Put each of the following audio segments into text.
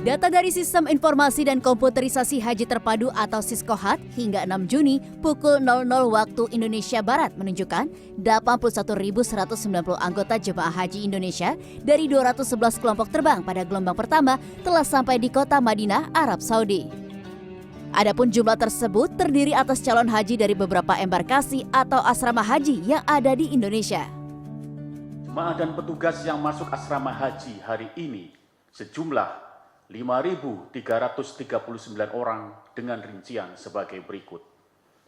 Data dari Sistem Informasi dan Komputerisasi Haji Terpadu atau Siskohat hingga 6 Juni pukul 00 waktu Indonesia Barat menunjukkan 81.190 anggota jemaah haji Indonesia dari 211 kelompok terbang pada gelombang pertama telah sampai di kota Madinah, Arab Saudi. Adapun jumlah tersebut terdiri atas calon haji dari beberapa embarkasi atau asrama haji yang ada di Indonesia. Jemaah dan petugas yang masuk asrama haji hari ini sejumlah 5.339 orang dengan rincian sebagai berikut.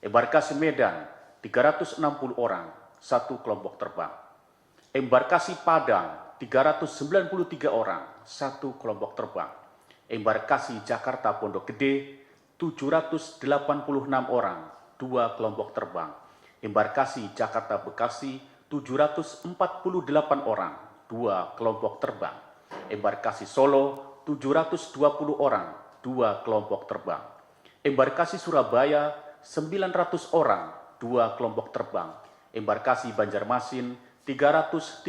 Embarkasi Medan 360 orang, satu kelompok terbang. Embarkasi Padang 393 orang, satu kelompok terbang. Embarkasi Jakarta Pondok Gede 786 orang, dua kelompok terbang. Embarkasi Jakarta Bekasi 748 orang, dua kelompok terbang. Embarkasi Solo 720 orang, dua kelompok terbang. Embarkasi Surabaya 900 orang, dua kelompok terbang. Embarkasi Banjarmasin 330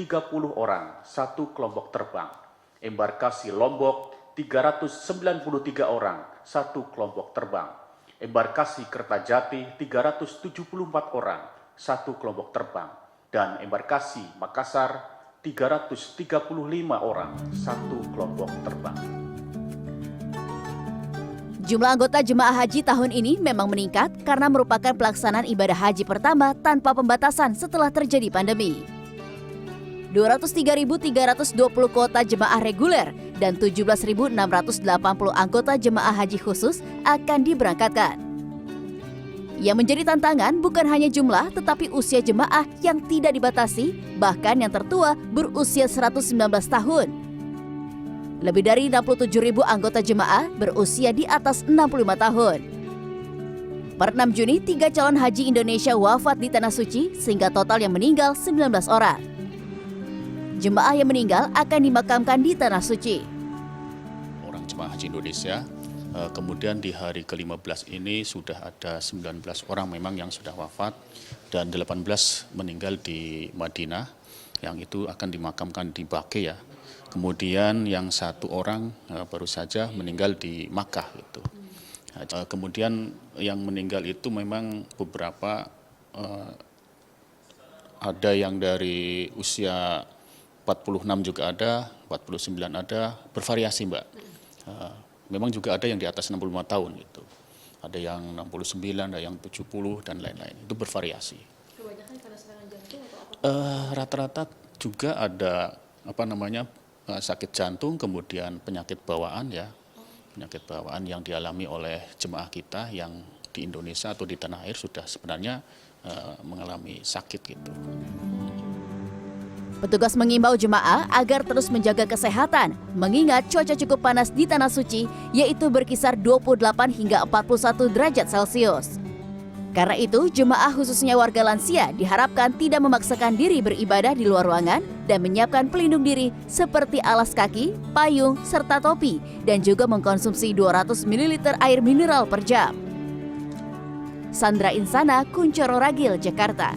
orang, satu kelompok terbang. Embarkasi Lombok 393 orang, satu kelompok terbang. Embarkasi Kertajati 374 orang, satu kelompok terbang. Dan embarkasi Makassar 335 orang, satu kelompok terbang. Jumlah anggota jemaah haji tahun ini memang meningkat karena merupakan pelaksanaan ibadah haji pertama tanpa pembatasan setelah terjadi pandemi. 203.320 kuota jemaah reguler dan 17.680 anggota jemaah haji khusus akan diberangkatkan. Yang menjadi tantangan bukan hanya jumlah, tetapi usia jemaah yang tidak dibatasi, bahkan yang tertua berusia 119 tahun. Lebih dari 67.000 anggota jemaah berusia di atas 65 tahun. Per 6 Juni, 3 calon haji Indonesia wafat di Tanah Suci, sehingga total yang meninggal 19 orang. Jemaah yang meninggal akan dimakamkan di Tanah Suci. Orang jemaah haji Indonesia. Kemudian di hari ke-15 ini sudah ada 19 orang memang yang sudah wafat dan 18 meninggal di Madinah, yang itu akan dimakamkan di Baqi ya. Kemudian yang satu orang baru saja meninggal di Makkah gitu. Kemudian yang meninggal itu memang beberapa ada yang dari usia 46 juga ada, 49 ada, bervariasi Mbak. Memang juga ada yang di atas 65 tahun gitu. Ada yang 69, ada yang 70 dan lain-lain. Itu bervariasi. Kebanyakan karena serangan jantung atau apa? Rata-rata juga ada sakit jantung, kemudian penyakit bawaan ya. Penyakit bawaan yang dialami oleh jemaah kita yang di Indonesia atau di tanah air sudah sebenarnya mengalami sakit gitu. Petugas mengimbau jemaah agar terus menjaga kesehatan, mengingat cuaca cukup panas di Tanah Suci, yaitu berkisar 28 hingga 41 derajat Celcius. Karena itu, jemaah khususnya warga lansia diharapkan tidak memaksakan diri beribadah di luar ruangan dan menyiapkan pelindung diri seperti alas kaki, payung, serta topi, dan juga mengkonsumsi 200 ml air mineral per jam. Sandra Insana, Kuncoro Ragil, Jakarta.